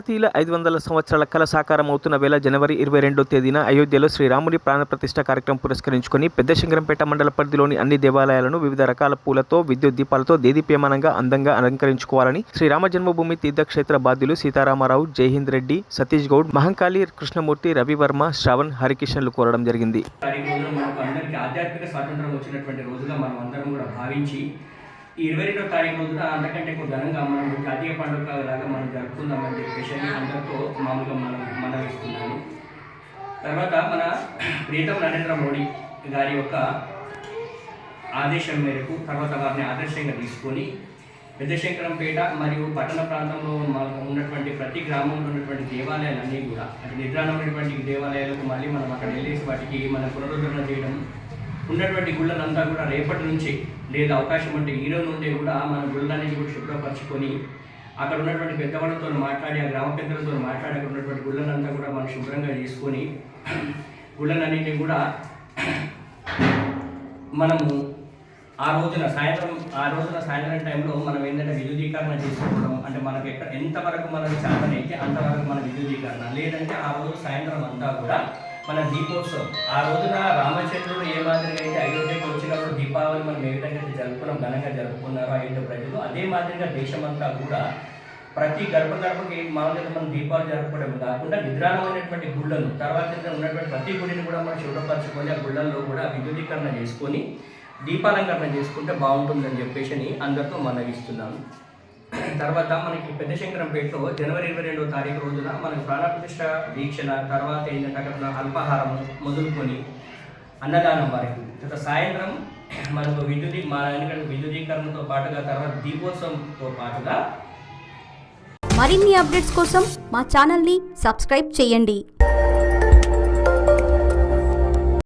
భారతీయుల 500 సంవత్సరాల కల సాకారం అవుతున్న వేళ జనవరి 22వ తేదీన అయోధ్యలో శ్రీరాముని ప్రాణప్రతిష్ఠ కార్యక్రమం పురస్కరించుకొని పెద్దశంకరంపేట మండల పరిధిలోని అన్ని దేవాలయాలను వివిధ రకాల పూలతో విద్యుత్ దీపాలతో దేదీప్యమానంగా అందంగా అలంకరించుకోవాలని శ్రీరామ జన్మభూమి తీర్థక్షేత్ర బాధ్యులు సీతారామారావు, జైహింద్ రెడ్డి, సతీష్ గౌడ్, మహంకాళి కృష్ణమూర్తి, రవివర్మ, శ్రవణ్, హరికిషన్లు కోరడం జరిగింది. ఆధ్యాత్మిక స్వాతంత్రం వచ్చినటువంటి రోజుగా మనం అందరం కూడా భావించి ఈ 22వ తారీఖు రోజున అంతకంటే ఎక్కువ ఘనంగా మనం జాతీయ పండుగ లాగా మనం జరుపుకుందామని చెప్పేసి అందరితో మామూలుగా మనం ఇస్తున్నాము. తర్వాత మన ప్రియతమ నరేంద్ర మోడీ గారి యొక్క ఆదేశం మేరకు తర్వాత వారిని ఆదర్శంగా తీసుకొని పెద్దశంకరంపేట మరియు పట్టణ ప్రాంతంలో ఉన్నటువంటి ప్రతి గ్రామంలో ఉన్నటువంటి దేవాలయాలన్నీ కూడా అంటే నిద్రాణమైనటువంటి దేవాలయాలకు మళ్ళీ మనం అక్కడ వెళ్ళేసి వాటికి మనం పునరుద్ధరణ చేయడం, ఉన్నటువంటి గుళ్ళనంతా కూడా రేపటి నుంచి లేదా అవకాశం అంటే ఈ రోజు నుండి కూడా మన గుళ్ళన్నింటి కూడా శుభ్రపరచుకొని అక్కడ ఉన్నటువంటి పెద్దవాళ్ళతో మాట్లాడి ఆ గ్రామ పెద్దలతో మాట్లాడి అక్కడ ఉన్నటువంటి గుళ్ళనంతా కూడా మనం శుభ్రంగా చేసుకొని గుళ్ళనన్నింటినీ కూడా మనము ఆ రోజున సాయంత్రం టైంలో మనం ఏంటంటే విద్యుదీకరణ చేసుకోవడం, అంటే మనకు ఎంతవరకు మనకు చేతనైతే అంతవరకు మన విద్యుదీకరణ, లేదంటే ఆ రోజు సాయంత్రం అంతా కూడా మన దీపోత్సవం. ఆ రోజున రామచంద్రుడు ఏ మాదిరిగా అయితే అయోధ్యకు వచ్చినప్పుడు దీపావళి మనం ఏ విధంగా జరుపుకున్నాం, ఘనంగా జరుపుకున్నారో అయోధ్య ప్రజలు, అదే మాదిరిగా దేశమంతా కూడా ప్రతి గడపకి మామూలుగా మనం దీపావళి జరుపుకోవడం కాకుండా నిద్రాణమైనటువంటి గుళ్ళను తర్వాత ఉన్నటువంటి ప్రతి గుడిని కూడా మనం శుభ్రపరచుకొని ఆ గుళ్ళల్లో కూడా విద్యుదీకరణ చేసుకొని దీపాలంకరణ చేసుకుంటే బాగుంటుందని చెప్పేసి అందరితో మనవిస్తున్నాను. తర్వాత మనకి పెద్దశంకరంపేటలో జనవరి 22వ తారీఖు రోజున మనకి ప్రాణప్రతిష్ఠ దీక్షణ తర్వాత ఏంటంటే అక్కడ అల్పాహారం మొదలుకొని అన్నదానం వరకు, తర్వాత సాయంత్రం మనకు విద్యుదీకరణతో పాటుగా తర్వాత దీపోత్సవంతో పాటుగా మరిన్ని అప్డేట్స్ కోసం మా ఛానల్ని సబ్స్క్రైబ్ చేయండి.